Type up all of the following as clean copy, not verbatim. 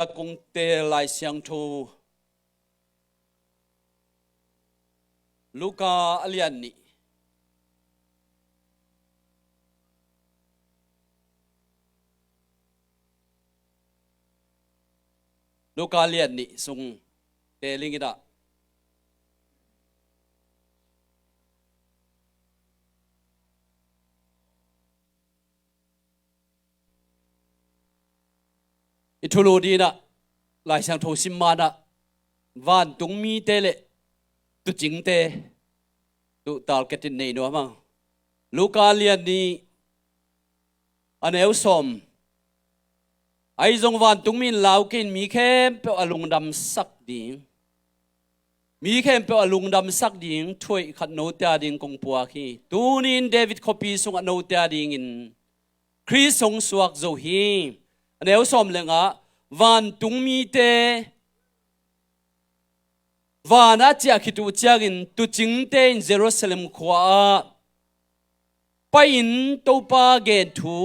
ตะกงเตลายเสียงโทลูกาอเลียนนี่ลูกาเลียนนี่ส่งเตลิงกิดาอิทุลูดีนะลายเสียงโทสิมมานะวันตุงมีเตเลตุจิงเตตุตาลเกตินในนัวมั้งลูกาเลียนนี่อันเอวสมไอจงวันตุงมินลาวกินมีแค่เปอลุงดำสักดิ่งมีแค่เปอลุงดำสักดิ่งช่วยขัดโนเตียดิ่งกงปัวขี้ตูนินเดวิดคอปีส่งโนเตียดิ่งอินคริสส่งสวกโจฮีอันเอวสมเลยงะวันตุงมีเตวันอาจจะคิดว่าจะกินตุจิงเตนเยรูซาเล็มขวาไปอินตัวปาเกนทู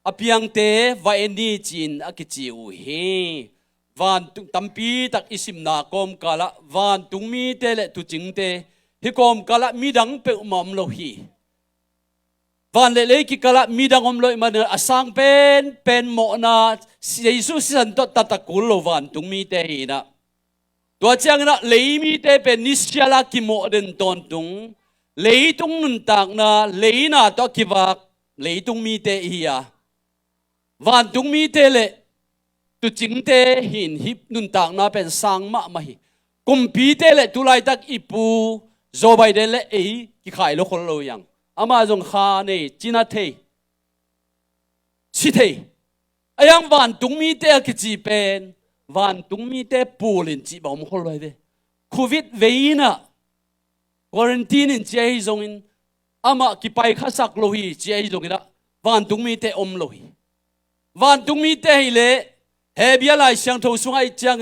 อภิยังเตวันนี้จีนอากิจิวเฮวันตุงตัมปีตักอิสิมนาคมกาละวันตุงมีเตเลตุจิงเตฮิคมกาละมีดังเปอุมอมโลฮีวันเล็กๆกิกาละมีดังอมโลยมันอาสังเป็นโมนาเยซูสันตตะตะกุลโลวันตุงมีเตฮีนะตัวเจ้านะเลยมีเตเป็นนิสยาลากิโมเดินตอนตุงเลยตุงนุนตากนะเลยน่ะตัวกิบักเลยตุงมีเตฮียวันตุงมีเตเลตุจิงเตหินฮิปนุนตากนะเป็นสังมะมาฮีกุมพีเตเลตุไลตักอิปูโจไบเดนเลเอกิขายโลคนโลยังอามาจงข้าเนี่ยจีน่าเทชิเทอายังวันตุงมีเตกิจีเป็นวันตุงมีเตปูลินจีบ่มคนเลยเดโควิดเวียนะควอรันตีนินเจย์จงอินอามากิไปข้าสักโลฮีเจย์จงอินะวันตุงมีเตอมโลฮีวันตุงมีเตฮิเลเฮบียลายเสียงโทสุงไอจัง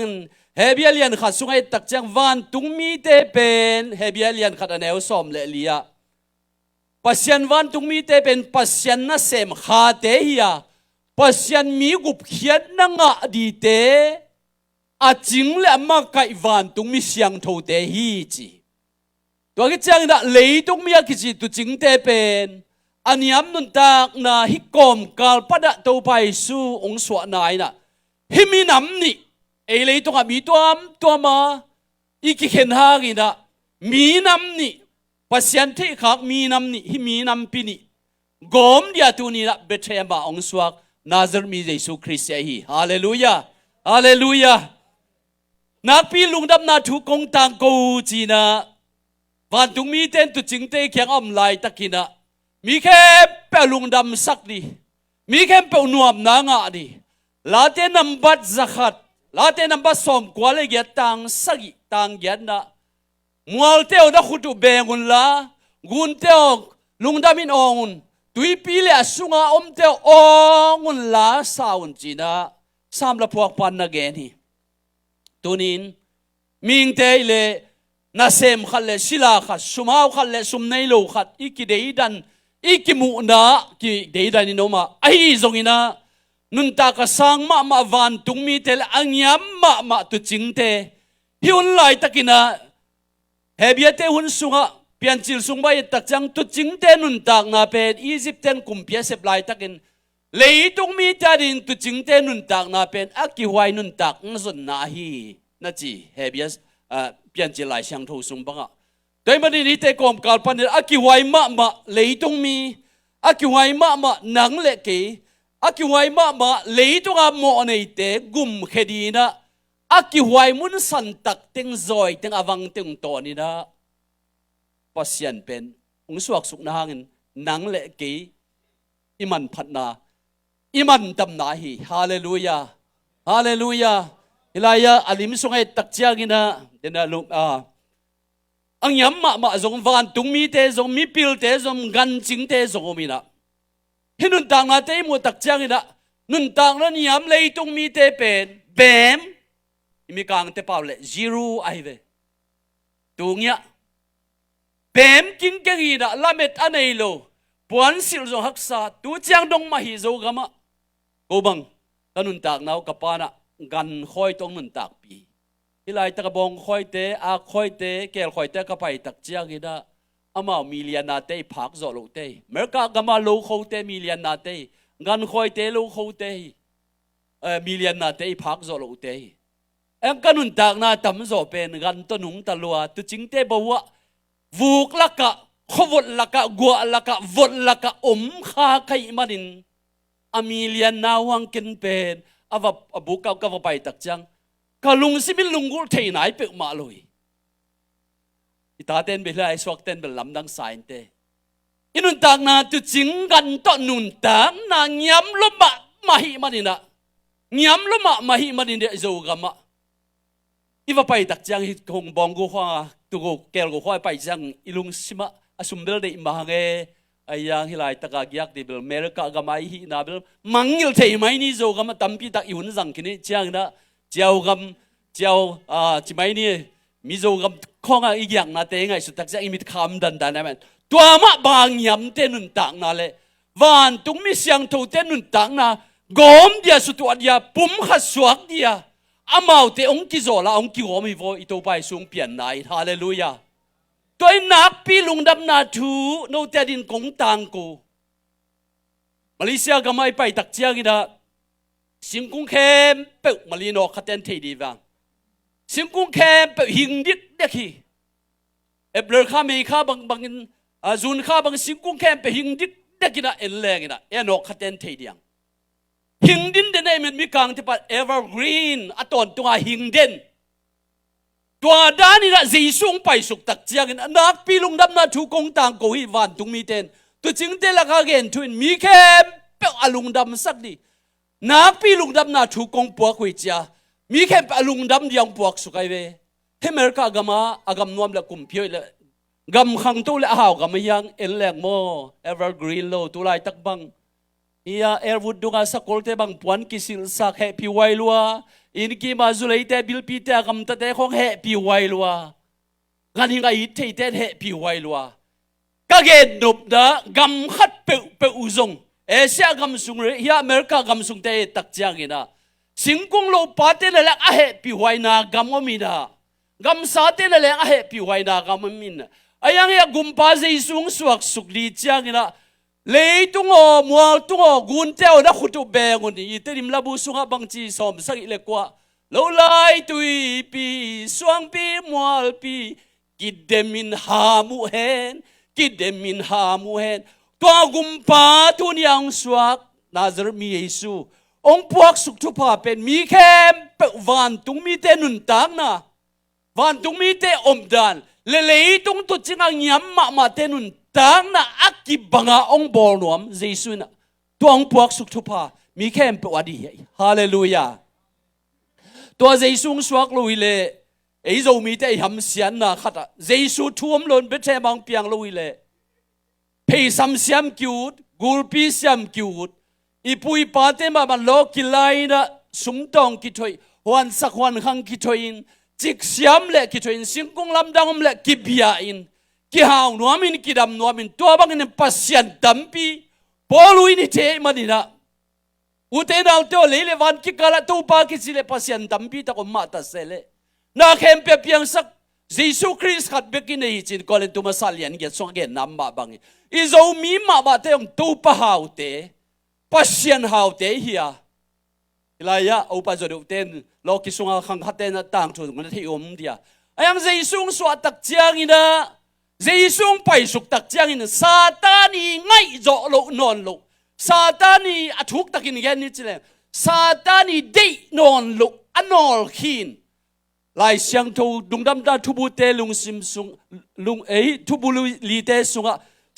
เฮบียเลียนขัดสุงไอตักจังวันตุงมีเตเป็นเฮบียเลียนขัดอันเอวสอมเลเลียปัสยันวันตุงมีเตเป็นปัสยันน่ะเสมขาเตฮียปัสยันมีกุบเขียนนังอะดีเตอาจิงเลมาไกวันตุงมีเสียงโทเตฮีจีตัวกิจจังนะเลยตุงมีอากิจิตุจิงเตเป็นอันยามนุนตากนะฮิกอมกาลปะดะโตไปสู่องค์สวะนายนะฮิมินัมนี่เอเลยตุงมีตัวมาอีกิเข็นฮากินะมีนัมนี่ปัสยันที่ขากมีนัมนี่ฮิมีนัมปินี่กอมเดียตุนี่ละเบเทมาองค์สวกนาซาร์มีเยซูคริสต์ฮีฮาเลลูยาฮาเลลูยานักปีลุงดำนาถูกกงตังกูจีนะวันตุงมีเต้นตุจิงเตเขียงอมลายตะกินะมีแค่เปลุงดำสักดีมีแค่เปนวมนางะดีลาเตนัมบัดซักดลาเตนัมบัดสมกว่าเลยเกียตังสักิตังเกียนะมัวเตอดักขุดเบงุนละกุนเตอลุงดำมินองุนตุยปีเลสุงาอมเตอองุนละสาวุนจีนะสามละพวกปันนักเกนี่ตัวนี้มิงเตเลนาเซมขัดเลศิลาขัดสุมาขัดเลสุมในโลขัดอีกิเดดันอีกิมุนากิเดดันนิโนมาไอจงอินะนุนตากสังมาวันตุงมีเตลอังยามมาตุจิงเตฮิอุนไลตะกินะเฮบียเตหุนสุงะเปียนจิลสุงใบตักจังตุจิงเตนุนตากนาเป็นอียิปต์เตนกุมเปียเสบไลตะกินเลยตุงมีจารินตุจิงเตนุนตากนาเป็นอักกิไวนุนตากงส่วนนาฮีนั่นจีเฮบียเปลี่ยนจิลายช่างทูสุงบังอ่ะโดยมันนี่เตกอมกาลปันเนี่ยอักกิไวมาเลยตุงมีอักกิไวมาหนังเล็กอักกิไวมาเลยตุงอาโมในเตกุมเคดีนะอักกิไวมุนสันตักเต็งซอยเต็งอวังเต็งตัวนี่นะปัสยันเป็นองค์สวกสุกนาหังหนังเล็กอิมันพัดนาอิมันดำนาฮีฮาเลลูยาฮาเลลูยาฮิลายาอลิมสงไอตักเจียกินะเดนะลุอังยามมาจงวันตุงมีเตจงมีปิลเตจงกันจิงเตจงมีนะฮินุนต่างนาเตมูตักเจียกินะนุนต่างนั้นยามเลยตุงมีเตเป็นเบมมีกางเตเปล่าเลยซีโร่ไอเวตุงเนี้ยเบมกินกันอีนะละเม็ดอันไหนโลปวนสิลจงฮักษาตัวเจียงดงมาฮิโซกามะกูบังตนุนต่างนาวกับปานะ กันคอยตรงนั้นตักปีที่ไรตะกบงคอยเตะอาคอยเตะแกลคอยเตะก็ไปตักเจียกินะอามามิเลียนาเตะพักโจโลเตะเมื่อกากมาโลเขาเตะมิเลียนาเตะกันคอยเตะโลเขาเตะมิเลียนาเตะพักโจโลเตะเอ็งกันนุนตักนาทำโจเป็นกันต้นหงตะลัวตุจิงเตะบัววูกลักกะขวดลักกะกัวลักกะวดลักกะข้าใครมาดินอามิเลียนาวังกินเป็นอาวับบุกเอากระไปตักจังกะลุงสิมิลุงกุเทไหนเปิดมาเลยอิตาเต้นไปเลยสวกเต้นเป็นลำดังสายเตอินุนตากนาตุจิงกันต้นนุนตากนาเงียมลุมะมาหิมาดินะเงียมลุมะมาหิมาดินเดจูกามะอีว่าไปตักจังฮิคงบองกูว่าตุกแกลกูว่าไปจังอิลุงสิมะอสุมเบลเดอิมาเงไอ้ยังฮิไลตะกากยักดิเบลเมริกากามาฮินาเบลมังยิลเทไม่นี่จูกามะตั้มปีตักอิวุนจังคินี่จังนะเจ้ากำเจ้าจิไม่นี่มิโซกำข้องอีกอย่างนะเตงไงสุดท้ายอิมิตคำดันนะมันตัวมะบางยำเตนุนตังนะเลยวันตุงมิเสียงทูเตนุนตังนะกอมเดียสุดตัวเดียปุ่มขัดสวกเดียอามาเตองกิโซละองกิโอมิโวอิโตไปสูงเปลี่ยนไหนฮาเลลูยาตัวนักปีลุงดำนาทูโนเตดินกงตังกูมาเลเซียก็ไม่ไปตักเจียกินะสิงกุ้งเข้มเปิดมาลีโนขัดเต้นทีดีบ้างสิงกุ้งเข้มเปิดหิงดิกเด็กฮีเอเบลข้ามีข้าบางจูนข้าบางสิงกุ้งเข้มเปิดหิงดิกเด็กนะเอลเลงนะเอโนขัดเต้นทีดียงหิงดินเดนเอมันมีกลางที่ปัด evergreen อัตอนตัวหิงดินตัวด้านนี้ละจีซุงไปสุกตักเจียงนักปีลุงดำนาถูกกงต่างโกหิวันตุงมีเต้นตัวจริงเต้นละข้าเกนทุนมีเข้มเปิดอลุงดำสักดีนักปีลุงดำนาถูกกงปัวคุยเจียมีแค่ปลุงดำเดียงปวกสุกไอเวเฮเมริกากามาอากำนวมละกุมพิวละกำขังตู้ละหาวกำยังเอลแรงโมเอเวอร์กรีนโลตุไลตักบังเฮียเอร์วูดดุงาสกอลเตบังปวนกิสิลสักเฮปิไวลัวอินกีมาจุเลยเตบิลปีเตกำตะเตของเฮปิไวลัวกันยังไงเทเตเฮปิไวลัวก็เกณฑ์ดุบดะกำขัดเปอุซงเอเชียกำสุงเลยเฮียอเมริกากำสุงเตตักจางกินะสิงคงโลปาเตเลอะเฮปิไวนากำวมิดากำซาเตเลอะเฮปิไวนากำวมินอายังเฮียกุมปาเจสุงสวกสุกดีจางกินะเลยตุงอมัวตุงอกุนเจ้านักขุดเบงคนนี้เตริมลาบุสุงบังจีสอมสักอิเลกว่าโลไลตุยปีสวงปีมัวปีกิดเดมินหามุเฮนกิดเดมินหามุเฮนตัวกุมปาทุนยังสวกนาซาร์มีเยซูองพวกสุขทุพาเป็นมีแค่วันตุงมีเตนุนตังนะวันตุงมีเตอมดันเลยตุงตุจิงยามมาเตนุนตังนะอักกิบังอาองบอลนวมเจสุนะตัวองพวกสุขทุพามีแค่เป็นวันดีฮาเลลูยาตัวเจสุงสวกลุยเลยไอ้โจมีเตหำเสียนนะขัดเจสุท่วมล้นเบเทบังเปียงลุยเลยเพย์ซัมเสียมกิวดกูลปีเสียมกิวดอีปุยปาเตมาบันโลกิไลนะสมตองกิถอยวันสักวันขังกิถอยน์จิกเสียมเละกิถอยน์สิงคงลำดังเละกิบียาอินกิหาวนวมินกิดำนวมินตัวบังเงินปัสยันดัมปีพอลุยนี่เทมันนี่นะอุเทนเอาเตอเลยวันกิกาลตัวปากิสิเลปัสยันดัมปีตะกุมาตัสเซเลนาเข้มเปียเปียงสักเยซูคริสต์ขัดเบกินในจินก็เลยตัวมาสัลยันเกศส่งเกนน้ำมาบังอีโจมีมาบาเตองตัวปะหาวเตปัสยันหาวเตฮียลายะอุปจารุเตนโลกิสุงาขังขัดเตนต่างทุนมันที่อมเดียไอ้ยังเจสุงสวดตักเจียงินะเจสุงไปสุกตักเจียงินะซาตานีไงโจโลนอนโลซาตานีอทุกตักินแกนิจเลซาตานีเดนอนโลอนอลขินลายเสียงทูดุงดำดาทุบุเตลุงซิมซุงลุงทุบุลีเตสุงะ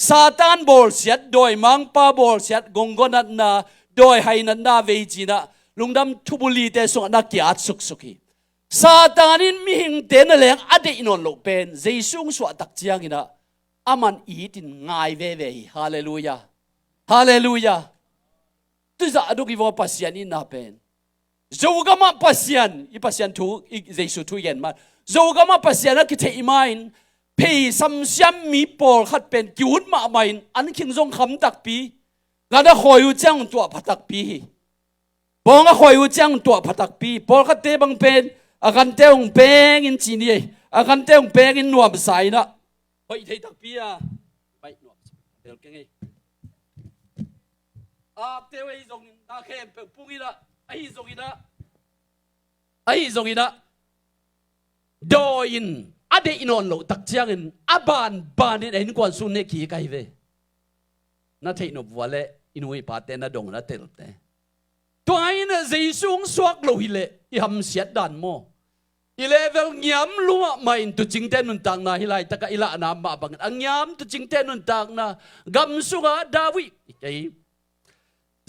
ซาตานบอลเสียดโดยมังปาบอลเสียดกงกนัดนาโดยไฮนัดนาเวจีนะลุงดำทุบุลีเตสุงะนักกีฬาสุกสุกีซาตานินมีหิงเตนเลงอดีนนโลเป็นเจสุงสวดตักเจียงินะอามันอีตินง่ายเว่ฮาเลลูยาฮาเลลูยาตุจะอดุกิวปัสยานินาเป็นZogama pasyan, I pasyan tu, Jesu tu yen man. Zogama pasyan na kita imain, pay samsyam mi pol khat pen kiut ma main, an king zong kham tak pi, ngada khoyu chang tua patak pi. ปองก็คอยอุจังตัวพัตักปีปอลก็เตบังเป็นอาการเตงเปงอินจีนี่อาการเตงเปงอินหนวมใส่นะเฮ้ยไทยตักปีอ่ะไปหนวมเดี๋ยวไงเตวไอ้ส่งตาเข้มปุ่งอีนะไอ้ส่งอีนะไอ้ส่งอีนะโดยินอเดอินอนโลตักเจียงอินบานนี่เห็นกวนสุนเนกีไกเวน่าเทนบวัวเล่อินุยปาเตน่าดงน่าเตลเตตัวไอ้น่ะใจสูงสวกโลหิเล่ยำเสียดันโมอีเลเวลยำลัวไม่ตุจิงเตนุนตังนะฮิไลตะกะอิละนามมาบังอันยำตุจิงเตนุนตังนะกำสุงะดาวิไอ้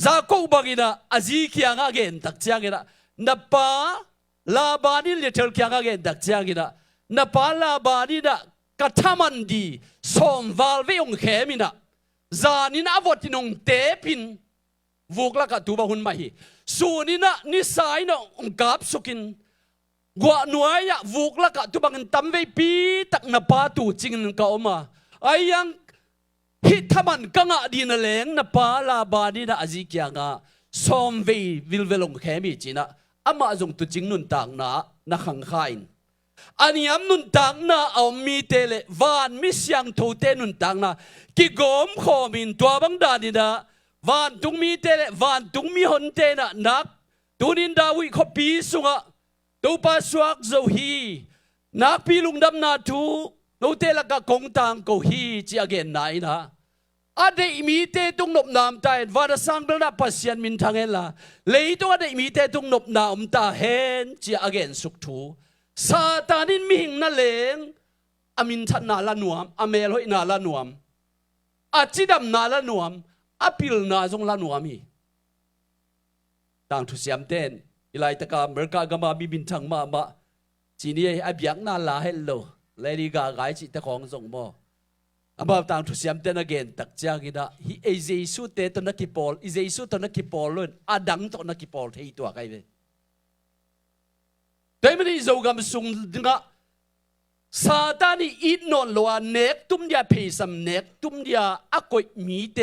ซาโกบังอินะอาจีคียงอาเกนตักเจียงอินะนับปาลาบานิเลเทลคียงอาเกนตักเจียงอินะนับปาลาบานินะกัทมันดีสมวาลเวองเขมินะจานินะวตินงเตปินวุกละกัตัวหุ่นมาฮีสูนินะนิสัยนะองกับสุกินกว่าหน่วยอะวุกละกัตัวบังตั้มเวปีตักนับปาตูจิงนกเอามาไอ้ยังฮิตมันกังอะดีนั่นแหละนับปาลาบานินะอาจิกียงะสมเววิลเวลงเขมิจีนะอามาจงตุจิงนุนต่างนะนักขังขายอันนี้อันนุนต่างนะเอามีเตเลวานมิสยังทูเตนุนต่างนะกิโกมขอมินตัวบังดานินะวานตุงมีเตเลวานตุงมีฮอนเตนะนักตุนินดาวิขปีสุงะตูปาสวักโซฮีนักปีลุงดำนาทูโนเตลกะกงตังโกฮีจีอาเกนไหนนะอาเดมีเตตุงนบนามตายวาดสังเบลนับปัสยันมินทังเอล่าเลยตัวอาเดมีเตตุงนบนามตาเฮนจีอาเกนสุกทูซาตานินมิหิงนั่นเลงอามินทันนาลานวมอเมลหอยนาลานวมอาจิดำนาลานวมอาปิลนาจงลานวมีต่างทุสยามเต้นอิไลตะกาเมรกากามาบิบินทังมาจีนี่อาบยังนาลาเฮลโลเลดีกาไกจิตะของส่งบ่อามาต่างทุสยามเต้นอเกนตักจากินะฮิเอเจสุเตตนักกิปอลอิเจสุตนักกิปอลลุนอาดังตนักกิปอลเฮีตัวไกเวแต่ไม่ได้โจกำสุงดึงะซาตานีอินนอนลัวเนกตุ้มยาเพย์สัมเนกตุ้มยาอักวยมีเต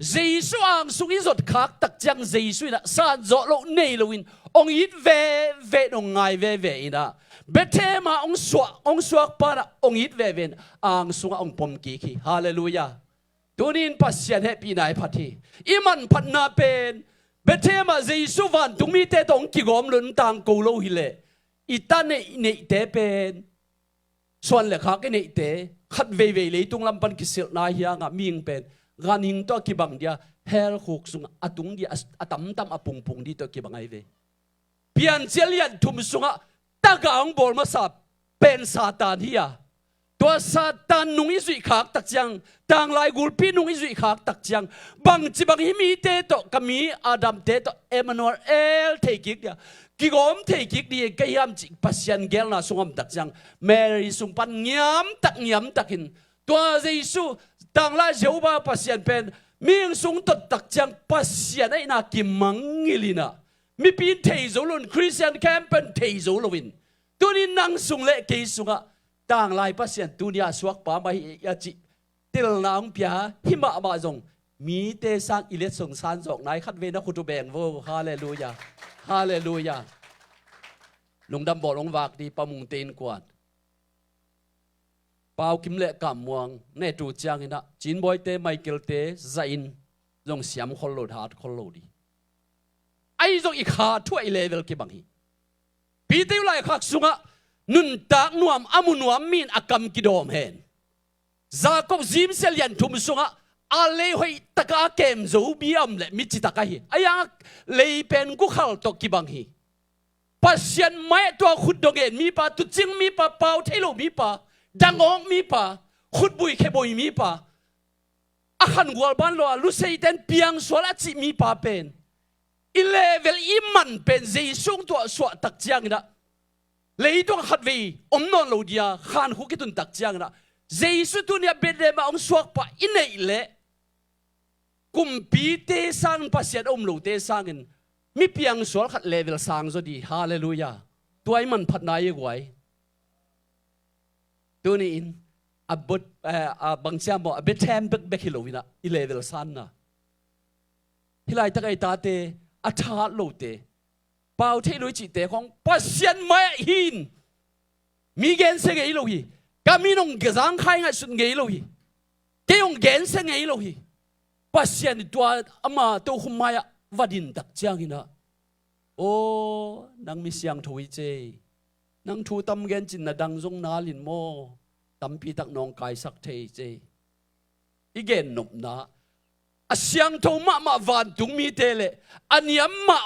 เจสุอังสุงอิจดคักตักจังเจสุนะซาจอโลเนลวินองอิดเวองไงเวอินะเบเทมาองสวกปาระองอิดเวอังสุงองปมกีคีฮาเลลูยาตัวนี้ปัสยันเฮปีนายพัทีอิมันพันนาเป็นเบเทมาเจสุวันตุ้มมีเตตองกิกอมลุนตังโกโลฮิเลอีตาเนเตเป็นส่วนเหลือข้าก็เนเตขัดเวเลยตุงลำปันกิเสลนายยังมีงเป็นงานหิงตัวกิบังเดียเฮลคุกสุงอตุงเดียอตัมตัมอปุงดีตัวกิบังไอเวเปลี่ยนเจริญทุมสุงตากางบอลมาสับเป็นซาตานเฮียตัวซาตานนุ่งอิสุยขากตักจังต่างลายกุลปีนุ่งอิสุยขากตักจังบังจิบังฮิมีเตโตกมีอาดัมเตโตเอมานูเอลเทกิกเดียกิกอมเทกิกดีกยามจิปัสยันเกลนาสุงอมตักจังเมรีสุงปันยามตักหินตัวเจสุต่างลายเจ้าบ้าปัสยันเป็นมีงสุงตตักจังปัสยันไอนากิมังงิลินะมีปีนเทโซลุนคริสเตียนแคมเป็นเทโซลวินตัวนี้นั่งสุงเละเกสุงะต่างลายปัสยันตัวนี้สวักป่ามาฮิจิเตลนางพิฮาหิมะมาจงมีเตสังอิเลสงสารจอกนายขัดเวนักขุดแบงโวฮาเลลูยาฮาเลลูยาลุงดำบอกลงวากดีปามุงเตนกวาดเปล่ากิมเละกำมวงเนตูจางนะจีนบอยเตไมเคิลเตใจอินจงเสียมคนโลดหาดคนโลดีไอ้จงอีกขาทั่วเลเวลกี่บังฮีปีเตียวไล่ขักสุงะนุนตากนวมอามุนวมมีนอากำกิดอมเห็นจากบจิมเซลียนทุมสุงะอาเลหอยตะกาเกมโจบีอัมเลมิจิตะกาฮีอายังเลยเป็นกุขลตกิบังฮีปัสยันไม่ตัวขุดดงเงินมีป่ะตุจิงมีป่ะเปล่าเทโลมีป่ะดังองมีป่ะขุดบุยเคบุยมีป่ะอาขันกัวบ้านเราลุเซย์เตนเปียงสวลจิมีป่ะเป็นอิเลเวลอิมันเป็นเจสุงตัวสวตักจังนะเลยตัวขัดวีอมนอนโลดียาขันหุกิตุนตักจังนะเจสุตัวเนี่ยเป็นเรื่องมาองสวกป่ะอินเนอิเลกุมปีเตสังปัสยันอมโลเตสังเงินมีเพียงส่วนขัดเลเวลสังจดีฮาเลลูยาตัวไอ้มันพัดนายกไว้ตัวนี้อินบุตรบางเจ้าบอกเบทแทมเบกฮิโลวินะอีเลเวลสันนะฮิไลตะไกตาเต อาชาโลเตเป่าเทลุจิเตของปัสยันไม่หินมีเกณฑ์เสกไอโลฮีก็มีน้องกระซังใครไงสุดไงโลฮีเกี่ยงเกณฑ์เสกไงโลฮีปัสยันตัวอามาตัวหุมายวัดินตักจางหินะโอ้นางมีเสียงถอยเจนางทูตำเกณฑ์จินนะดังจงนาลินโมตำปีตักน้องกายสักเทเจอีเกณฑ์นบนาอาเสียงทงมาวันตุงมีเตเลอันนี้มา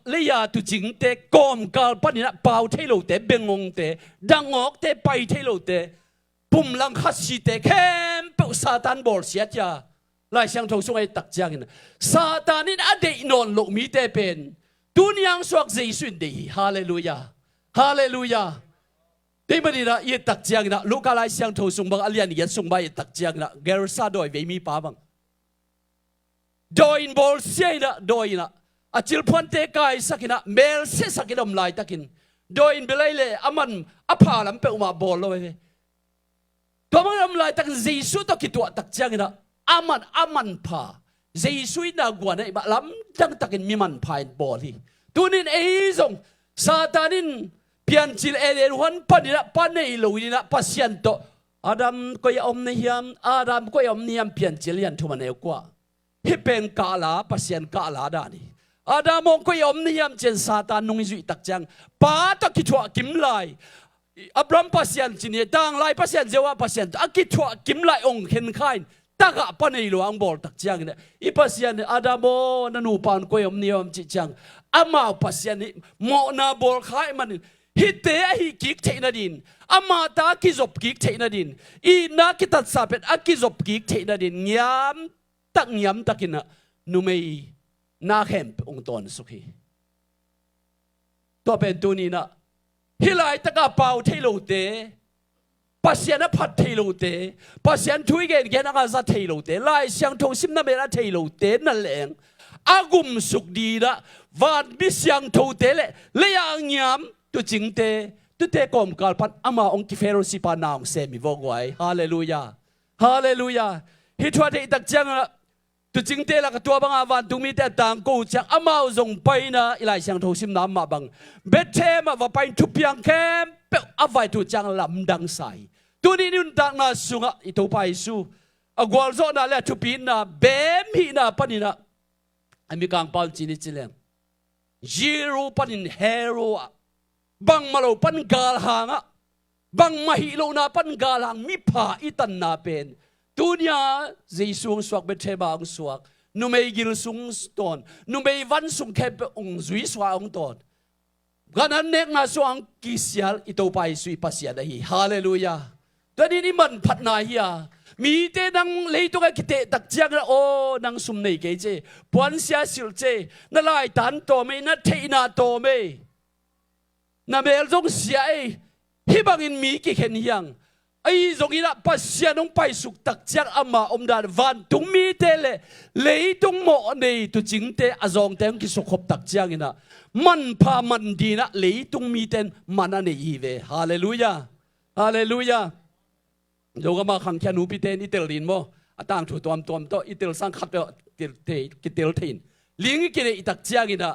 เลยาตุจิงเตกอมกาลปนินะเป่าเทโลเตเบงงเตดังออกเตไปเทโลเตปุ่มลังคัดสีเตเข้มเปซาตานบอลเสียจ้าลายเสียงทงส่งไอ้ตักจางนะซาตานินอดีตนอนโลกมีเตเป็นตุนยังสวกใจสุดดีฮาเลลูยาฮาเลลูยาที่มันนี่นะยี่ตักจางนะลูกอะไรเสียงทงส่งบางอเลียนยี่ส่งไปตักจางนะเกลซาดอยเวมีป้าบังโดยบอลเสียนะโดยนะอาจิลพันเตกายสักนะเมลเสสักนะมลายตักินโดยเบลัยเลยอามันอาพาลำเปอมาบอลเลยตัวมันมลายตักเจสุตกิตัวตักจังนะอามันพาเจสุยนากวนไอ้บ้าลำจังตักินมีมันพายบอลที่ตัวนี้ไอ้ทรงซาตานินเพียนจิลเอเดนวันปันนี่นะปันนี่ลุยนะปัสยันโตอาดัมก็ยอมนิยมอาดัมก็ยอมนิยมเพียนจิลยันทุมันเอวกว่าฮิเป็นกาลาปัสยันกาลาดานีอาดามองก็ยอมนิยมเจนซาตานนุ่งจุยตักจังป้าตักกิจวัตรกิมไลอับรามปัสยันจีเนตังไลปัสยันเจวาปัสยันอักกิจวัตรกิมไลองเห็นข้ายตักปันในหลวงบอลตักจังเนี่ยอีปัสยันอาดามอนันูปานก็ยอมนิยมจิจังอามาปัสยันโมนาบอลข้ายมันฮิตเตะฮิกิกเทนดินอามาตากิจบกิกเทนดินอีนักกิตัดสาเป็นอักกิจบกิกเทนดินยามตักยำตักินะนุ่มนาเข้มองตอนสุขีตัวเป็นตัวนี้นะฮิไลตะกาเป่าเทโลเตปัสยานะพัดเทโลเตปัสยานทุยเกนแกนักอาซาเทโลเตไล่เสียงทงซิมนาเมนะเทโลเตนั่นแหละอากุมสุกดีนะวันมิเสียงทงเตเลเลยอังยำตัวจริงเตตัวเตกอมกาลพันอามาองกิเฟโรสิปานามเซมิวกไว้ฮาเลลูยาฮาเลลูยาฮิตวัดเอตักจังตัวจริงเตละก็ตัวบางวันตุมีแต่ต่างกูจะอามาส่งไปนะอีหลายเสียงทงซิมน้ำมาบังเบ็ดเทมาว่าไปทุบยังแคมเปเอาไว้ตัวจังลำดังใสตัวนี้นุ่นต่างนาสุงะอีตัวไปสู้กวาลโซน่าและทุบินนะเบมฮีนะปนินะอเมริกันปาลจีนิจิเลงจีโร่ปนินเฮโร่บังมาโลปันกาลหางะบังมาฮิโลนาปันกาลหางมิพาอิตันนาเป็นตัวเนี้ยเจสุงสวกเบเทบางสวกนุ่มเอกิลสุงตอนนุ่มเอวันสุงแคบองจุยสวางตอนกันนั้นเนกนาสวงกิเซียลอิโตไปสุยปัสยาได้ฮาเลลูยาตอนนี้มันพัฒนาเฮียมีเตนังเลยตัวกิเตตักจังนะโอ้นังสุมในเกจปวนเสียสิลเจนั่นไล่ตันโตไม่นั่นเทนาโตไม่นั่นเบลจงเสียฮิบังอินมีกิเห็นยังไอ้ตรงนี้นะปัสยานงไปสุกตักจักอามาอมดาวันตุงมีเตเลเลยตุงโมในตุจิงเตอจงเตงกิสุขบตักจักนะมันพามันดีนะเลยตุงมีเตนมันอันนี้เวฮาเลลูยาฮาเลลูยาโยกมาขังแค่นูพิเตนอิเตลินโมต่างถูตัวตัวโตอิเตลสังขัดเตกิเตลทินลิงกิเลอิตักจักนะ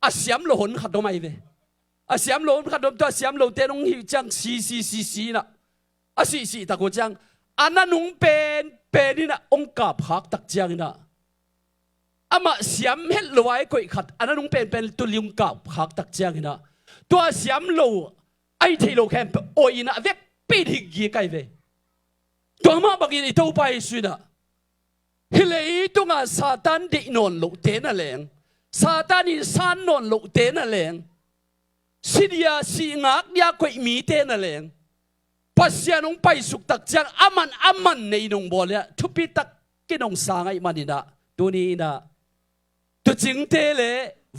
อาเสียมโลหนขัดตัวไม่เวอาเสียมโลหนขัดตัวอาเสียมโลเตนงหิจังซีนะอาสิตะโกจังอันนั้นนุ่งเป็นนี่นะองค์กาพักตักจังนะอามาเสียมเห็ดลอยก็อีกขัดอันนั้นนุ่งเป็นตัวลิงกาพักตักจังนะตัวเสียมโลไอที่โลแคมป์โอยนะเวกปีดิกีไกเวตัวมาบางทีตัวไปสุดนะเฮเลยตัวงาซาตานดินอนโลเตน่ะแหลงซาตานิสานนอนโลเตน่ะแหลงสิเดียสิงักยาก็มีเตน่ะแหลงปัสยานงไปสุกตักจังอามันในนงบอลเนี่ยทุพิตักกินงสางไอ้มันนี่นะตัวนี้นะตัวจริงเตเล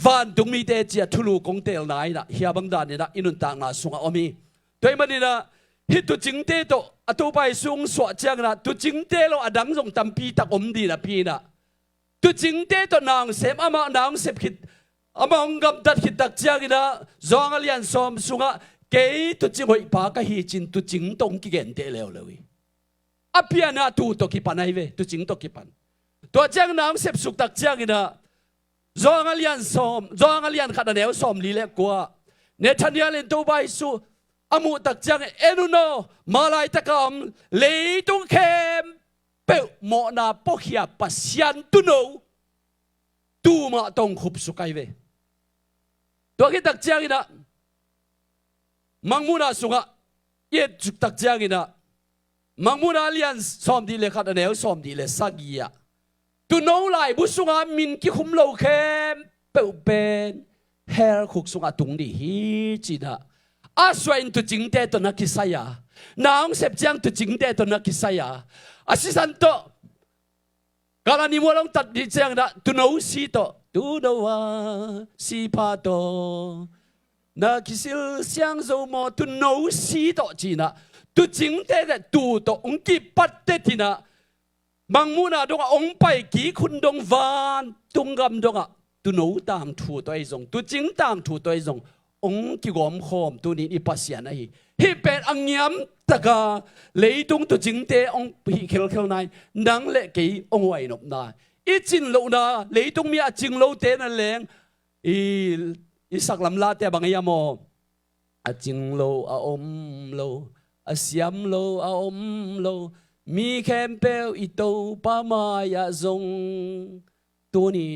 วันตรงมีเตจีทุลูกงเตลนายนะเฮียบังดานนี่นะอินุนต่างนาสุงอมีตัวมันนี่นะฮิตตัวจริงเตโตอตัวไปสุงสวดจังนะตัวจริงเตโลอดังส่งตัมปีตักอมดีนะพี่นะตัวจริงเตโตนางเสมอามานางเสพคิดอามาองกับดัดคิดตักจังนะจองอเลียนสอมสุงะเกยตุจิงหอยปากะฮีจินตุจิงตงกิเกนเตเลวเลยอภิอาณาตูตกิปันไอเวตุจิงตกิปันตัวจังนางเสพสุกตักจังนะ zong alian som zong alian khát nêu som li lệ qua nè thanh niên lên tàu bay su amu tak chang enuno malai takam lấy tung kem bèo mọ na pokhia pasian tu no tu ma tông khub su kai ve to ki tak chang ina mangmuna sunga ye juk tak chang ina mangmuna alian som di le khát nêu som di le sagia tu no lai bu sunga min ki khum lo kem bèo ben her khuk sunga tung di hi china a swain tu jingte to na kisaya naong sep jang tu jingte to na kisaya asisan to kala ni mo long tat di jang da tu no si to tu do wa si pa to na kisil siang zo mo tu no si to china tu jingte de tu to ong ki pat te tina mangmuna dong ong pai ki khun dong van tung gam dong tu no tam thu to ai zong tu jing tam thu to ai zongองกิกอมขอมตัวนี้อีปัสยานะฮีเป็นอังยามตะกาเลยตรงตัวจิงเตองฮีเคลเคลนายนังเละกี่องไว้นบนาอีจินโลนาเลยตรงมีอาจิงโลเตนั่นแหละอีสักลำลาแต่บางยามอาจิงโลอาอมโลอาเสียมโลอาอมโลมีแคมเปลอีโตปามายาซงตัวนี้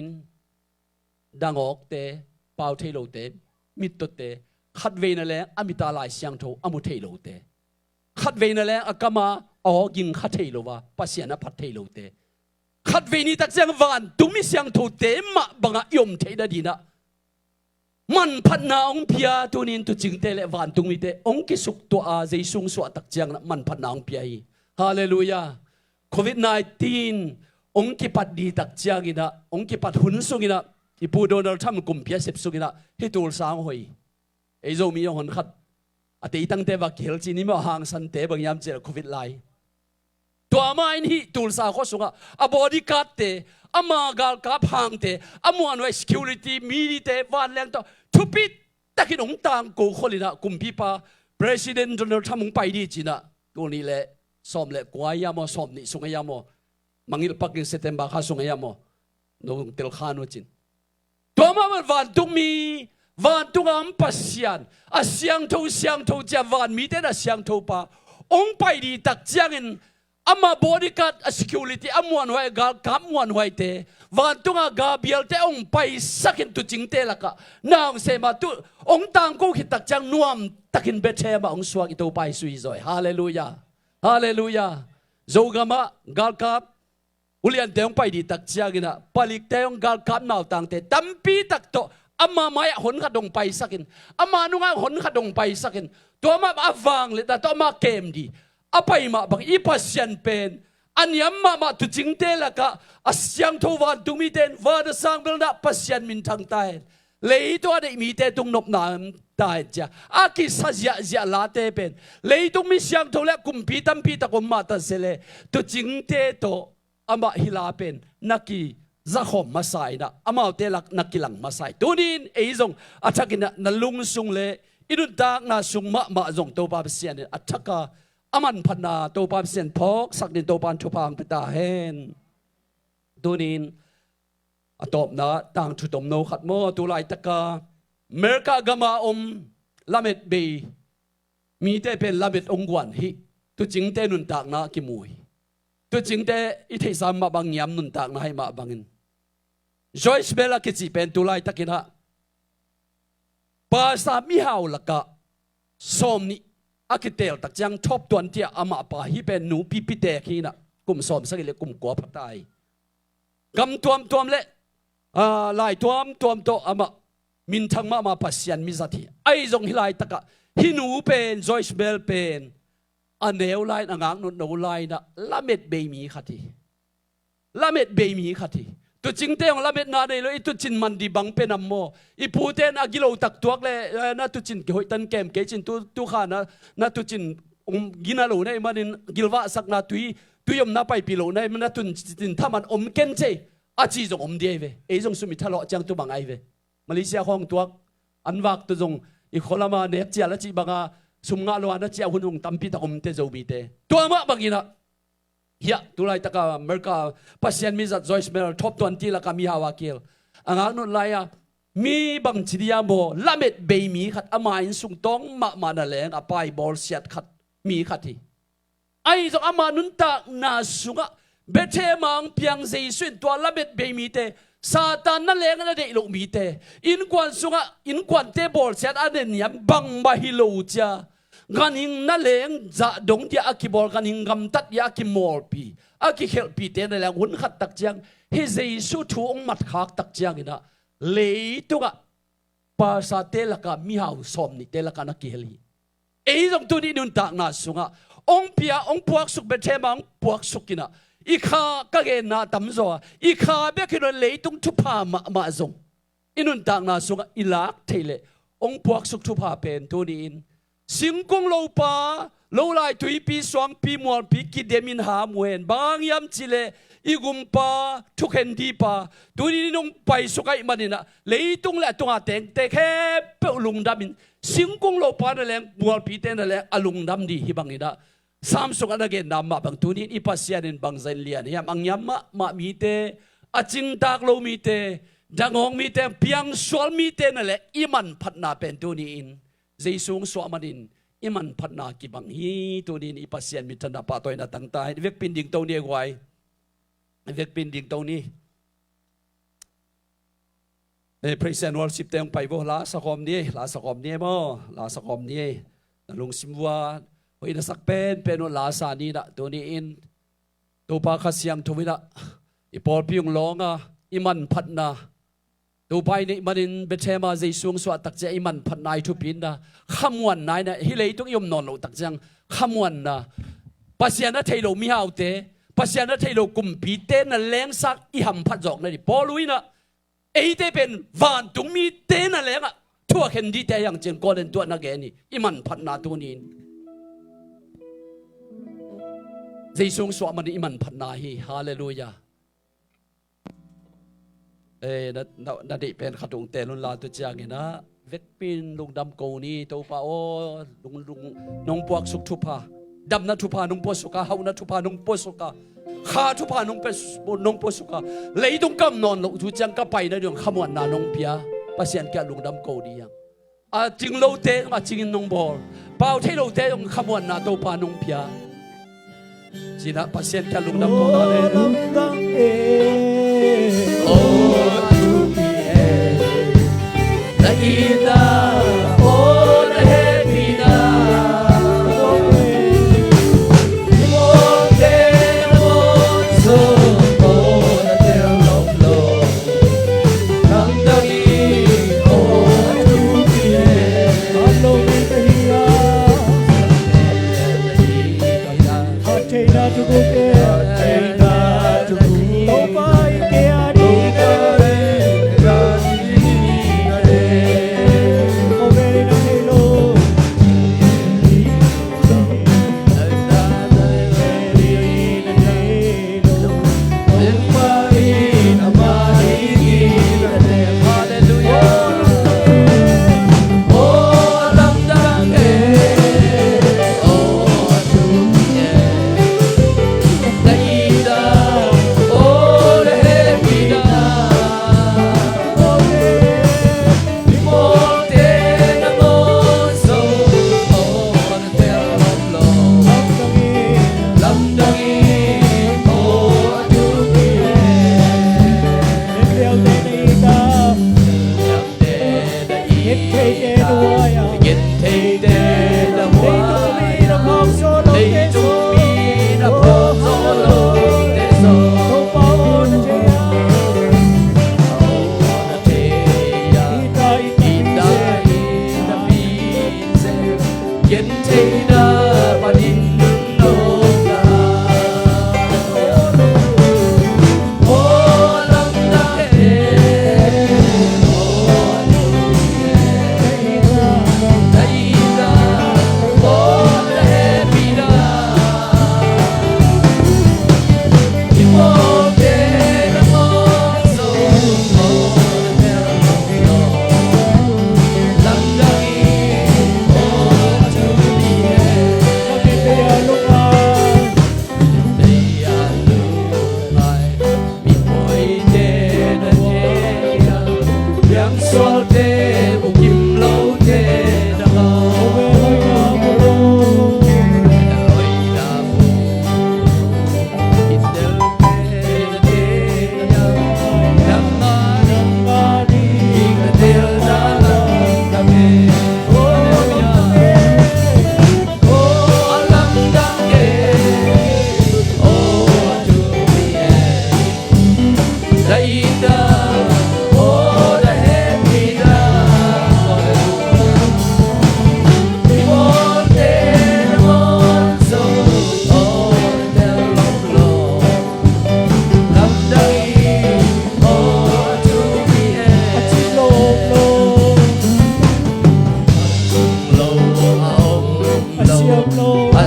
ดังออกเตเป่าเทโลเตมิตรเตขัดเวนั่นแหละอมิตาลายเสียงโทอมุเทโลเตขัดเวนั่นแหละอากามาอ๋อยิงขัดเทโลวะปัสยานะพัดเทโลเตขัดเวนี่ตักเสียงวันตุมิเสียงโทเตมะบังยมเทดดีนะมันพันนาองเพียตัวนี้ตัวจริงเตเลวันตุมิเตองกิสุกตัวอาเจสุงสวตักเสียงนะมันพันนาองเพียฮาเลลูยาโควิด-19องกิปัดดีตักเสียงนะองกิปัดหุ่นสุกินะอีปูโดนัลด์ทรัมป์กุมเพียเสพสุกินะให้ตัวสางหอยไอ้โจมีอย่างหนขัดอาทิตย์ตั้งแต่ว่าเขลจีนี่มาห่างสันเตบางยามเจอโควิดไลตัวมาอินฮีตัวสางข้อสุงะอบอดี้การ์ดเตอมากาลกับห่างเตอมวนไว้ security มีดีเตวันแรงต่อทุบิดตะกินองต่างกูคนเลยนะกุมพีปา president โดนัลด์ทรัมป์ไปดีจีนะตัวนี้แหละสอมแหละกวายามอสอมนี่สุงยามอมังอิลปักกินเซตเต็มบาข้าสุงยามอโนเตลขานวจินตัวมาวันตุมีวันตุงอัมปัสยันอาเสียงโทจะวันมีแต่อาเสียงโทปาองไปดีตักเจียงอามาบริการ security อามวนไว้กาลกามวนไว้เตวันตุงกาเบียลเตองไปสักินตุจิงเตละกะนางเสมาตุองต่างกูขิดตักจังนวมตักินเบเทมาองสวกอิโตไปสุยจอยฮาเลลูยาฮาเลลูยาโจกามะกาลกามอุเลียนเตองไปดีตักเจียงนะผลิตเตองกาลกามนาวต่างเตตั้มปีตักโตอามาไม่หนขัดงไปสักินอามานุงหนขัดงไปสักินตัวมาอฟังเลยแต่ตัวมาเกมดีอาไปมาบังอีปัสยันเป็นอันยามมาตุจิงเตละกะอาเสียงทวันตุมีเตนวันสังเบลนับปัสยันมินทางใต้เลยตัวได้มีเตตุงนบนามตายจ้ะอากิสัจจะลาเตเป็นเลยตุงมีเสียงทและกุมพีตัมพีตะกุมมาตันเสเลตุจิงเตโตอามาฮิลาเป็นนักกีจะขมมาใส่นะอามาเตลักนักกิลังมาใส่ตัวนี้ไอ้จงอาชักินนั่นลุงสุงเลยอินุตากน่าสุงมาจงตัวปาเสียนอาชักกาอามันพันนาตัวปาเสียนพอกสักดินตัวปานทุพังปิตาเฮนตัวนี้อาตบนะต่างชุดตมโนขัดโมตัวลายตะกาเมริกากามาลาเม็ดเบมีแต่เป็นลาเม็ดองกวนฮิตัวจริงแต่นุนตากนะกิมวยตัวจริงแต่อิทธิสามมาบางยามนุนตากนะให้มาบางอินจอยส์เบลกิจิเป็นตุลายตะกินะภาษามิฮาวละกะสมนี่อากิเตลตักจังทบตัวนที่อามาปาฮิเป็นหนูปีปิเตกีนะกุมสมสักเล็กกุมกัวพัดไตกำตัวมเละลายตัวมโตอามามินทังมาปัสยันมิสัติไอจงฮิลายตะกะฮิหนูเป็นจอยส์เบลเป็นอันเดียวลายนางนุนโนลายนะละเม็ดเบมีขัดละเม็ดเบมีขัดตัวจริงเตงละเม็ดนาได้เลยตัวจินมันดีบังเป็นอัมโมอีพูเตนอากิโลตักตัวเลยนะตัวจินเกี่ยวตันเกมเกจินตัวขานะตัวจินกินาโลเนี่ยมันกิลวะสักนาตุยมนาไปปิโลเนี่ยมันนะตุจินถ้ามันอมเกนเจอาจีจงอมเดียเวไอจงสุมิทะเลาะจังตัวบังไอเวมาเลเซียห้องตัวอันวักตัวจงอีคนละมาเนี่ยเจียละจีบังอาสุมงาลวานะเจียหุ่นตัมปีตะอมเตโจมีเตตัวมาบังอินะเฮียตุลายตะกาเมริกาปัสยันมิจัดจอยส์เมลท็อป20ละกามีฮาวาเกล angak nun laya mi bang chidia mo lamet be mi khat ama in sung tong ma na leng apai bol siat khat mi khati ai zo ama nun ta na sunga bethe mang piang jaisun to lamet be mi te Satan na leng na de lo mi te in kwan sunga in kwan te bol siat anen yam bang ma hi lo cha ganing na leng za dong dia akibol ganing gam tat ya kimol pi aki help pi te na lang hun khat tak chiang hi jaisu thu ong mat khak tak chiang ina le tunga pa sa te la ka mi hau som ni te la ka na ki heli ei jong tu ni nun tak na sunga ong pia ong puak suk bethe mang puak sukina ikha ka ge na tam zo ikha be ki le tung thu pa ma zong inun tak na sunga ilak thele ong puak suk thu pa pen tu ni in singkong lo pa lo lai tui pi swang pi mual pi ki demin ha muen bang yam chile igum pa thuken di pa tu ni nong pai sukai manina leitung la tunga teng te khe pe lung damin singkong lo pa na leng mual pi te na le alung dam di hi bangina samsung ana ge nam ma bang tu ni ipasian in bang zain lian yam ang yam ma mi te aching tak lo mi te dangong mi te piang swal mi te na le iman phatna pen tu ni in Jaisung so amanin iman phatna ki bang hi tu din ipasian mi thana pa toy na tangta vek pin ding to ni gwai vek pin ding to ni praise and worship teng pai bo la sakom ni mo la sakom ni lung simwa oi na sakpen peno la sa ni na tu ni in to pa khasyang thumina ipol piung longa iman phatna tu pai ni manin bethema jaisung so tak che iman phatnai thu pin na khamwan nai na hi lei tung yom non lo tak chang khamwan na pasiana thailo mi haute pasiana thailo kum pi te na leng sak i ham phat jok na ni poluina ei te pen van tung mi te na lenga thua khen di te yang chen kolen tu na ge ni iman phatna tu ni jaisung so man iman phatna hi hallelujah na di pen khatung te lun la tu chiang ina vek pin lung dam ko ni to pa o lung nong puak suk thu pa dam na thu pa nong po suka hau na thu pa nong po suka kha thu pa nong po suka lei tung kam non lo thu chiang ka pai na dong khamwan na nong pia pasian kya lung dam ko ni yang a jing lo te ma jing nong bol pau thei lo te dong khamwan na to pa nong pia sina pasian kya lung dam ko na le Ida, oh the happy now. Oh, there was so oh the tale of love. Come down here, oh to be here. Alone in the hill. Hatena to go there, hatena to go. Oh my God,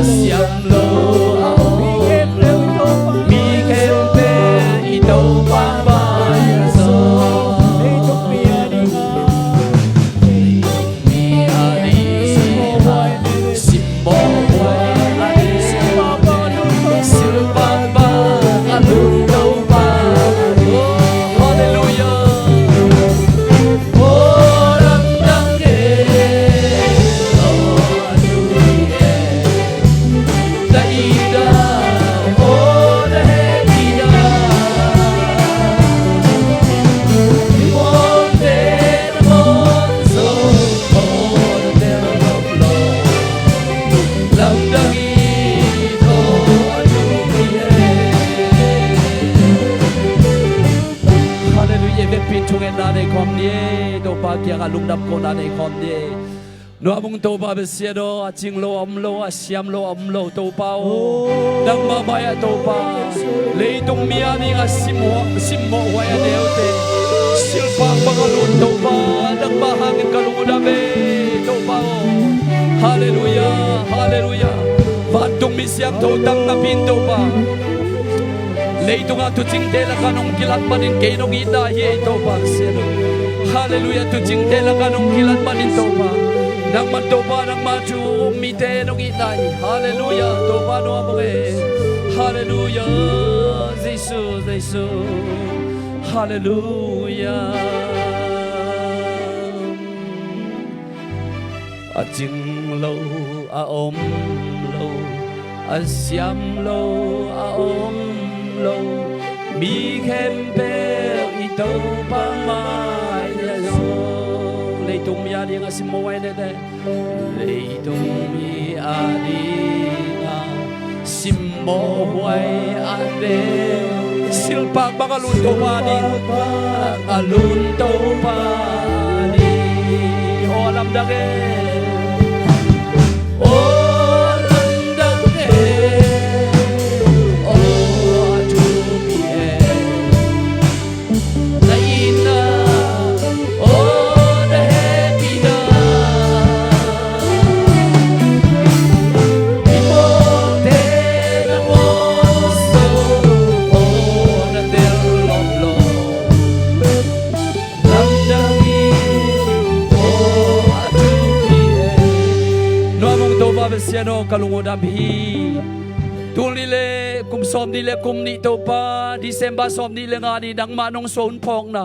siam lo mi kem pe ito pa ba so mi ani simbo wai sil pa ba alun do pa hallelujah kia ka lung dam ko na nei khom ni no amung to ba be sia do a ching lo om lo a siam lo om lo to pa o dang ma ba ya to pa le tung mi ani ga simmo wa ya de o te sil pa ba ka lu to pa dang ba hang ka lu da be to pa o hallelujah hallelujah va tung mi siam to dang na pin to pa le tung a tu ching de la kanong kilat manin ke no gi da ye to pa sia do hallelujah tu ching de la kanong kilat manin to pa nang man to pa nang ma chu mi te no gi dai hallelujah to pa no amore hallelujah Jesus Jesus hallelujah a ching lo a om lo a siam lo a om lo mi khem pe i to pa mai lo le tung mi ani nga sim mo wai ne de le tung mi ani nga sim mo wai ane sil pak ba ka lun to pa ni a lun to pa ni o lam da ge Siano kalungodam hi tulile kum som dile kum ni to pa December som dile ngani dang manong son phong na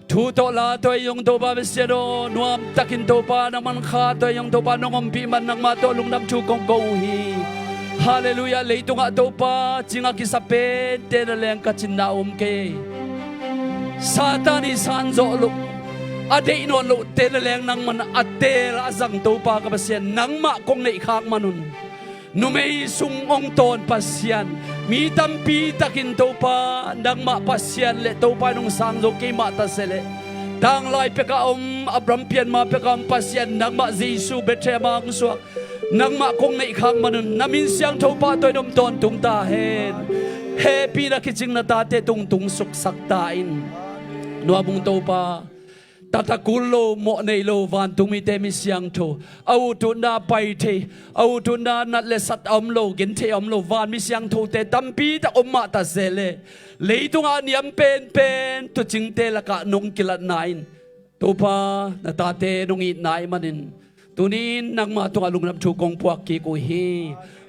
thu to la to yung to pa siano nuam takin to pa naman kha to yung to pa nong pi man nang ma to lung nam chu kong go hi hallelujah le to nga to pa chinga kisape te na leng ka chin na ke satani san zo lu ade non lo te leng nang man atel azang to pa ka pasien nang ma kong nei khak manun numei sung ong ton pasien mi tampi takin to pa nang ma pasien le to pa nung sang zo ke ma ta sele tang lai pe ka abram pian ma pe ka pasien nang ma jesu betre ma ng suak nang ma kong nei khak manun namin siang to pa toy nom ton tung ta hen happy na kiching na ta te tung tung suk sak ta in nuabung to pa tatakulo mo nei lo van tumi te mi siang tho au tu na pai the au tu na nat le sat om lo gen the om lo van mi siang tho te tampi ta omma ta zele leitung a niam pen tu ching te la ka nong kilat nain to pa na ta te nong i nai manin tunin nang ma tu alung nam chu kong puak ki ko hi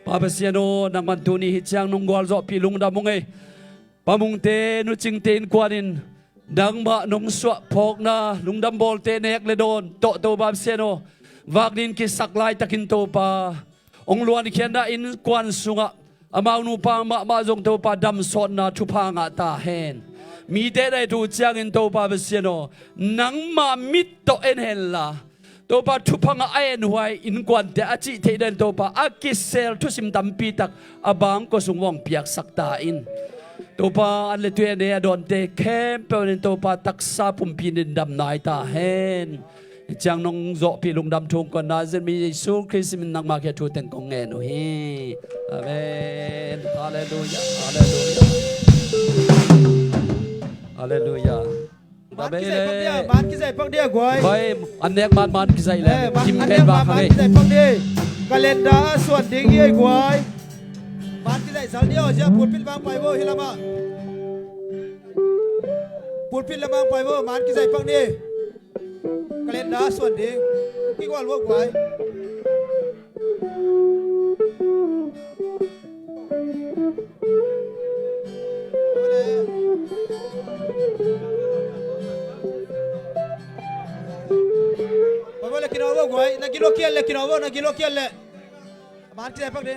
pa pasiano nang man tu ni hi chang nong gol zo pi lung da mong e pamung te nu ching ten kwanin dang ma nong swa phok na lung dam bol te nek le don to bam seno wagnin ki saklai takin to pa ong luan khian da in kwan sunga amau nu pa ma jong to pa dam son na thu pa nga ta hen mi te dai tu chang in to pa seno nang ma mit to en hen la to pa thu pa nga en huai in kwan te achi te den to pa akisel thu sim dam pi tak abang ko sungwong piak sakta in to pa an le tue ne don te kem pe nen to pa taksa pum pin dam nai ta hen chang nong zo pi lung dam thung ko na zen mi Jesu Christ min nang ma ke thu ten kong nge no hi amen hallelujah hallelujah hallelujah man ki zai pang dia goi bai an nek man ki zai le kim ken ba khang ki zai pang dia kalenda suat ding ye guai man ki dai sal dio ja pulpit bang pai bo hilama pulpit lamang pai bo man ki dai pang ni kalenda suat ding ki wal wo guai Kinovo guai na kilo kiel le kinovo na kilo kiel le man ki pak de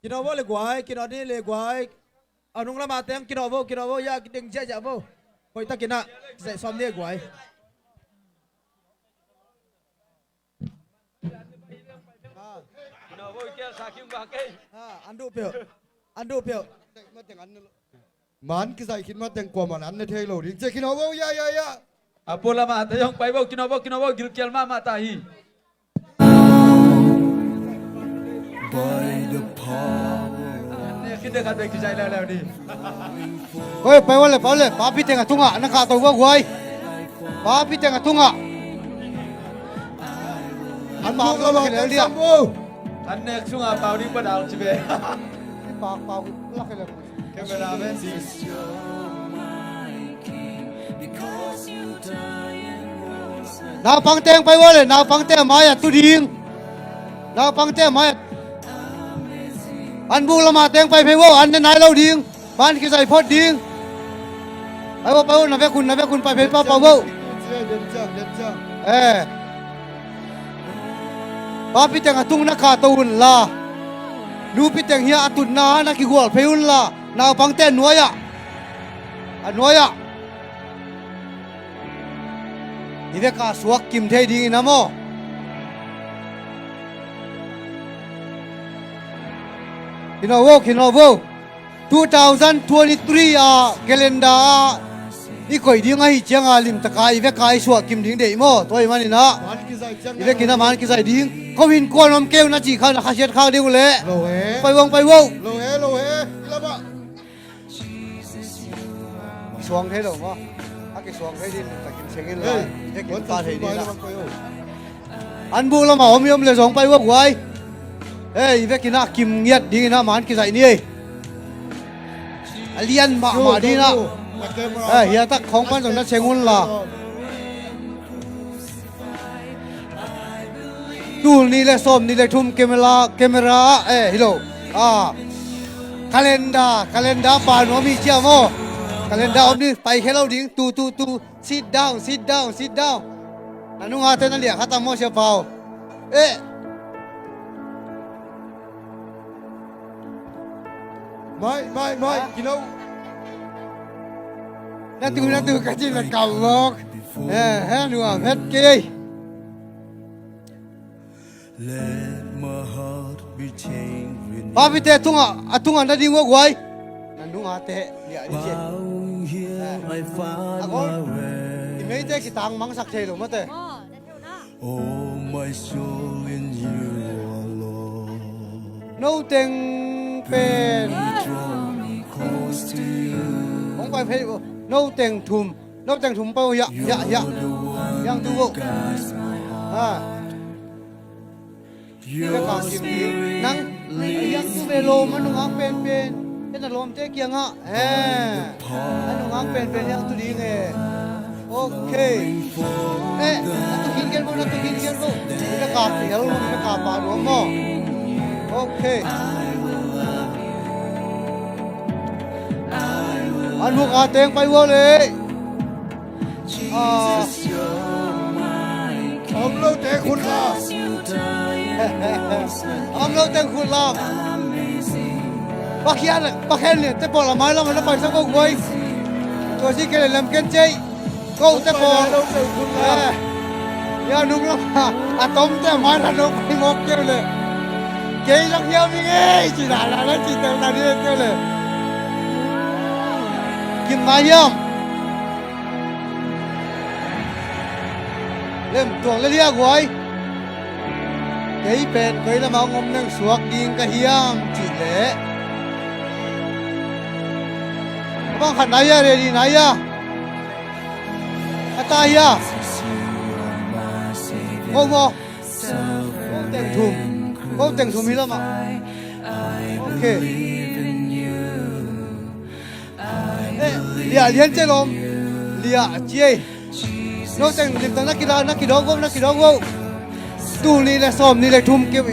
kinovo le guai kino ni le guai anung la ma teng kinovo ya ding ja ja vo koi ta kina sai som ne guai kinovo kiel sa kim ba ke andu peo man ki sai kin ma teng ko man an ne thei lo ri che kin ho ya apola ma ta yong pai bo kinovo gil kiel ma ta hi ne kin de ka de ki sai la ni oi pai wale pa pi teng atunga na ka to go goi pa pi teng atunga an ma lo ma ke dia an ne sunga pau di pa dal chibe pa la ke le camera men nào phăng tem phải vô nào phăng tem mai à tu điên nào phăng tem mai anh bu làm mà tem phải vô anh nên nãy lâu điên ban cái giải phốt điên ai vô nào về kun phải pa vô ba pi teng atung na ka tun la nu pi teng hia atun na ki gol pheun la nào phăng tem nuaya nuayaนี่เด็กสวกกิมเทดีนะโมคินโอโว2023calendar นี่ก่อยดีไงเจียงอาลิมตะกายเวกายสวกกิมดิ้งเดโมตัวมันนี่นะนี่เด็กกินน้ำมันกินใส่ดิ้งก็วินกวนน้ำเกลนะจีข้าวนะข้าเช็ดข้าวเดียวเลยไปวงโลเฮแล้วบ่สวงเทดงวะcái xuồng thấy đi phải kiếm tiền lên cái kiếm ta thấy đi là anh bu là mà ôm lại giống bay quốc quay ê về cái na kim nhiệt đi na mán cái dạy đi liên mà đi na ê hiện tại không quan trọng nó chơi ngon là tu ni lại xôm ni lại thum camera ê hello calendar pa nó mi chia mo kalenda om ni pai hello ding tu sit down anu ngate na lia khata mo se pau mai kilo na tu ka chi na kau lok nu am het ke let my heart be changed ba bi te atunga na ding wo gwai nanu ngate lia ni che thì mấy cái tang mắng sặc thề rồi mất rồi. Oh my soul in you alone. No tình pen. Không phải phê bộ. No tình thùm bao dạ. Yang tu bộ. Cái càng kiếm kiếm nắng. Yang tu về lô mà nó ngang pen. Cái là lom thế kia ngạ. Anh nó ngang pen yang tu đi nghe. Ok. Tôi kín kia vô. Nó cạp thì hello, nó cạp bà đúng không? Ok. Anh buộc tiếng bay vô đi. Ông lâu tiếng khôn là. Ông lâu tiếng khôn là. Bác khen liền, tới bỏ là mái lắm mà nó phải sao không quay. Tôi chỉ kêu là làm kênh chơi. Câu tới bỏ. Ya nung lắm à tôm tới mái là nung phải ngọt kêu lệ. Kê lắc nhau đi nghe. Chỉ là nó chỉ tao là đi kêu lệ. Kim ngài hiểm. Lên tuồng lên lia của ấy. Cái bền cái là máu ngâm nâng suốt điên cái hiểm chỉ lệ. บางขันไหนอะเรดีไหนอะอาตายอะโอ้โหแต่งถุงก็แต่งถุงมีแล้วมั้งโอเคเอ๊ะเลี้ยงเจลมเลี้ยเจียนอกจากเลี้ยงนักกีฬาก็ตูนี่แหละซ้อมนี่แหละทุ่มเก็บ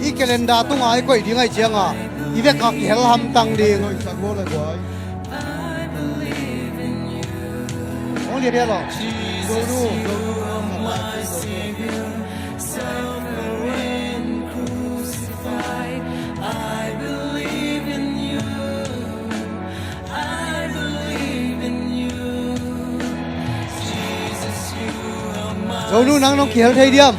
อีกแคลนดาต้องหายก่อยที่ไงเชียงอ่ะอีเด็กขับเฮลฮัมตังดี Rồi sạc vô lại của ấy. โอ้เรียนหรอ Rồi đu. Rồi nu nắng nó kéo thấy điềm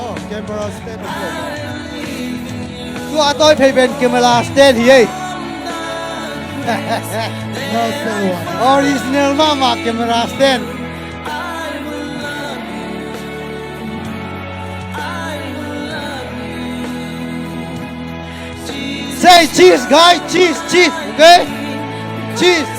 Oh, camera stand up. Tôi tôi phải bên camera stand here No, still one. original mama camera stand say cheese guys cheese okay cheese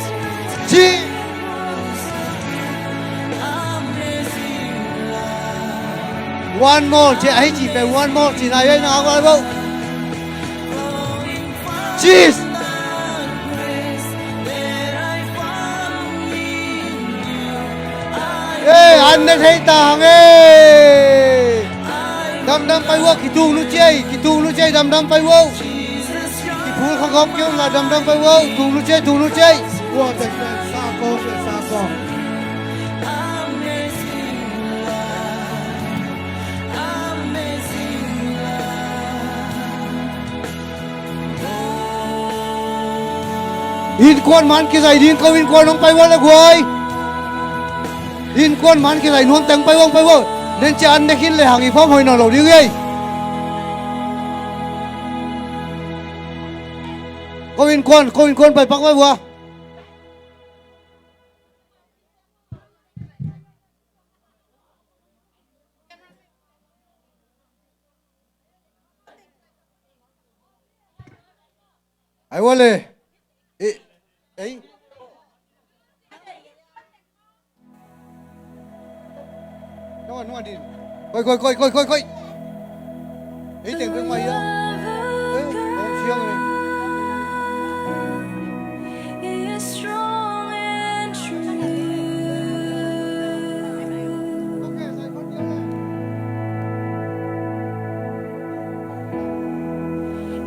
one more chị ấy chỉ phải one more chị này đây nào coi không cheese ê anh đã thấy tàng ê đâm bay vô kỳ tu nu chơi đâm bay vô kỳ phú không gom kêu là đâm bay vô tu nu chơi Wow, the xa cô, xa cô. in quan man cái giải in câu in quan không bay vô là quay in quan man cái giải nuông teng bay vô nên chị ăn để khiến lại hàng y phong hồi nào lâu đi ghê câu in quan bay bắc bay vô ai vô lệ ấy nó đi coi ấy tiền bên ngoài á ấy ông chiêu này is strong and true.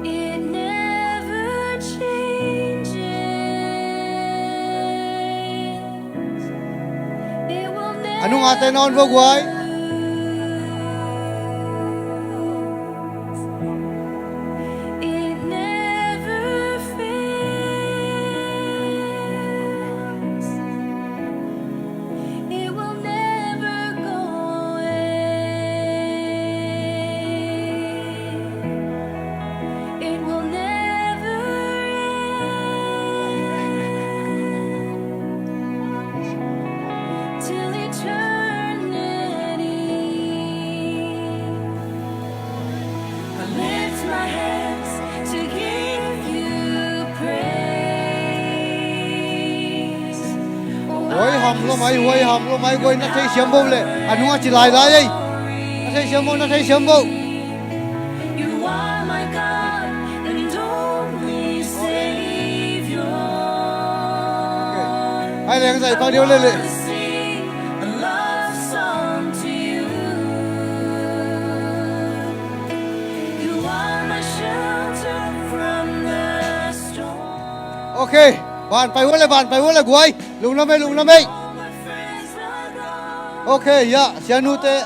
It never changes. It will never. anh ngã tay non vô quay It never fails. It will never go away. It will never end till eternity. I lift my hands to give you praise. ôi hầm lo mày quay nó thấy xiêm vô lệ anh ngã chỉ lại đây nó thấy xiêm vô You are my God and only Savior. hai lần giải bao nhiêu lên lệ I sing a love song to you. You are my shelter from the storm. ok bạn phải vô lệ quay lùng lắm ấy All my friends are gone. ok ya xianu te